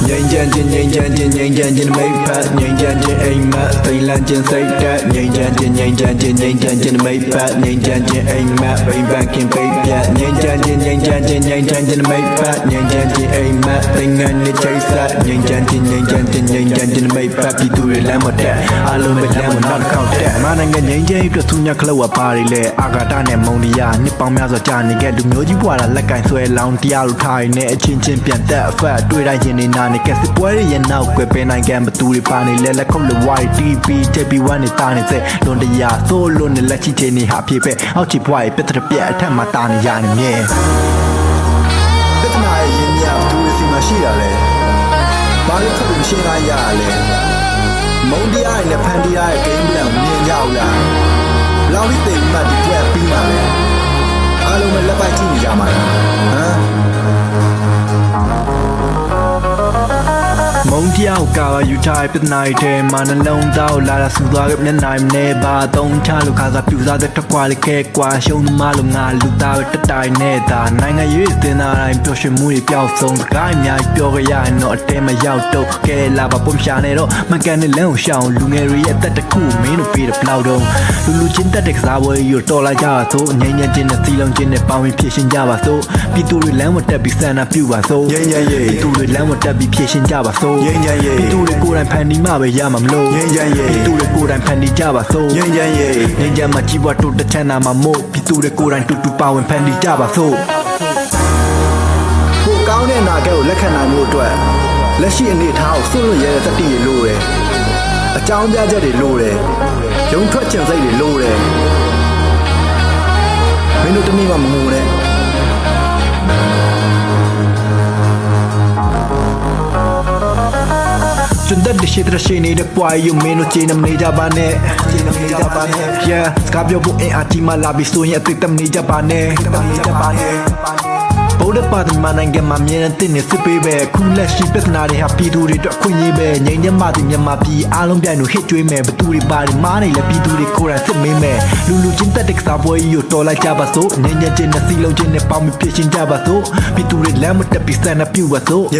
nhanh chân trên mấy phát nhanh chân trên anh mát tay lan trên say đắt nhanh chân trên mấy phát nhanh chân trên anh mát bay vàng kim bay bạc nhanh chân trên mấy phát nhanh chân trên anh mát tay ngang để cháy sát nhanh chân trên mấy phát đi tuổi làm một đẻ alo mình làm một non khao đẻ mà năng nhanh chân được thu nhắc lâu à Paris le agata ne mondia ni pang mya so cha ni ke luမျိုးကြီးပွားတာလက်ကန်ဆွဲလောင်းတရားလူထိုင်နေအချင်းချင်းပြန်တက်ဖက်တွေ့တိုင်းချင်းနေနာနေကစစ်ပွဲရဲ့နောက်ကွယ်ပင်နိုင်ကံဘသူတွေပါနေလဲလက်ခုပ်လဝိုင်း TP JP1 နေတာနေတဲ့လွန်တရားသို့လွန်နေလက်ချီချင်းနေဟာဖြစ်ပဲအောက်ချီပွားရဲ့ပြတ်တဲ့ပြက်အထက်မှာတာနေရနေမြဲပြဿနာရဲ့ရင်းမြစ်သူတွေစီမှာရှိတာလဲဘာလို့ခုရှင်းလာရလဲမုံတရားနဲ့ဖန်တရားရဲ့ဂိမ်းပလန်မြင်ကြအောင်လားလောင်ပြီးတိမ်မှတ်ဒီကွက်ပြီးပါလေအားလုံးပဲလက်ပိုက်ကြည့်နေကြမှာလားဟမ်မုံတရားကိုကာယူထားပြဿနာတွေမှာနှလုံးသားလာတာစူသွားခဲ့နဲ့နိုင်နေပါသုံးချလို့ခါစားပြူစားတဲ့တစ်ခွာလေးခဲကွာရှုံးသမားလို့ငါလူသားပဲတတိုင်နေတာနိုင်ငံရေးတင်တာတိုင်းပျော်ရွှင်မှုတွေပျောက်ဆုံးစကားအများကြီးပြောကြရရင်တော့အတဲမရောက်တော့ကဲလာပါပုံရှာနေတော့မကန်နဲ့လမ်းကိုရှောင်းလူငယ်တွေရဲ့အသက်တစ်ခုမင်းတို့ပေးတဲ့ဘလောက်တော့လူချင်းတက်တဲ့ကစားပွဲကြီးကိုတော်လာကြပါစို့ငိမ့်ညံ့ချင်းနဲ့စီလုံးချင်းနဲ့ပေါင်းပြီးဖြည့်ရှင်းကြပါစို့ပြည်သူတွေလမ်းမတက်ပြီးဆန္ဒပြုပါစို့ပြည်သူတွေလမ်းမတက်ပြီးဖြည့်ရှင်းကြပါစို့ပြည်သူတွေကိုယ်တိုင်ဖန်တီးမှပဲရမှာမလို့ပြည်သူတွေကိုယ်တိုင်ဖန်တီးကြပါစို့ငြိမ်းချမ်းမှကြီးပွားတိုးတက်ချမ်းသာမှာမို့ပြည်သူတွေကိုယ်တိုင်တူတူပါဝင်ဖန်တီးကြပါစို့ကိုကောင်းတဲ့နာကဲကိုလက်ခံနိုင်မှုအတွက်လက်ရှိအနေအထားကိုစွန့်လွတ်ရတဲ့တတိရလိုတယ်အကြောင်းပြချက်တွေလိုတယ်ရုံထွက်ချင်စိတ်တွေလိုတယ်မင်းတို့တနည်းမှမငိုနဲ့ကျွန်တော်တရှိတဲ့ရှိနေတဲ့ပွားယူမင်းတို့ချင်းနေကြပါနဲ့yeah စကားပြောဖို့အင်အားကြီးမှလာပြီးဆိုရင်အသိတမနေကြပါနဲ့ဘုဒ္ဓပါဒမနိုင်ငံမှာမြင်တဲ့နေစစ်ပေးပဲခုလက်ရှိပြဿနာတွေဟာပြည်သူတွေအတွက်ခွင့်ရေးပဲငြိမ်းချမ်းမှတည်မြန်မာပြည်အားလုံးပြိုင်လို့ဟစ်ကြွေးမယ်ဘသူတွေပါတယ်မားနေလဲပြည်သူတွေကိုယ်တိုင်စစ်မေးမယ်လူချင်းတက်တဲ့ကစားပွဲကြီးကိုတော်လိုက်ကြပါစို့ငြိမ်းချမ်းခြင်းနဲ့စီလုံးခြင်းနဲ့ပေါင်းပြီးဖြစ်ရှင်ကြပါစို့ပြည်သူတွေလမ်းမတက်ပြီးဆန္ဒပြုပါစို့ပြ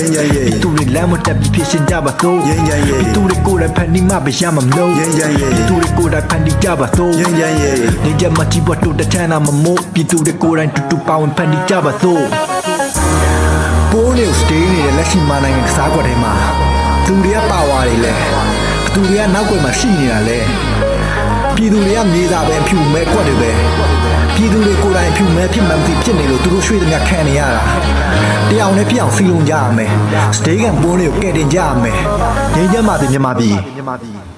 ည်သူတွေလမ်းမတက်ပြီးဖြစ်ရှင်ကြပါစို့ပြည်သူတွေကိုယ်တိုင်ဖန်တီးမှပဲရမှာမလို့ပြည်သူတွေကိုယ်တိုင်ဖန်တီးကြပါစို့ငြိမ်းချမ်းမှကြီးပွားတိုးတက်ချမ်းသာမှာမို့ပြည်သူတွေကိုယ်တိုင်တူတူပါဝင်ဖန်တီးကြပါစို့ပိုးနေစတေးနေတဲ့လက်ရှိမှာနိုင်ငံကစားကွက်ထဲမှာသူတွေကပါဝါတွေလဲသူတွေကနောက်ကွယ်မှာရှိနေတာလဲပြည်သူတွေကမြေသားပဲဖြူမဲကွက်တွေပဲပြည်သူတွေကိုယ်တိုင်ဖြူမဲဖြစ်မှန်ဖြစ်နေလို့သူတို့ရွှေ့သမျှခံနေရတာတရားနဲ့ဖြစ်အောင်စီလုံးကြရမယ်စတေးကန်ပိုးတွေကိုကဲတင်ကြရမယ်ငြိမ်းချမ်းပါသည်မြန်မာပြည်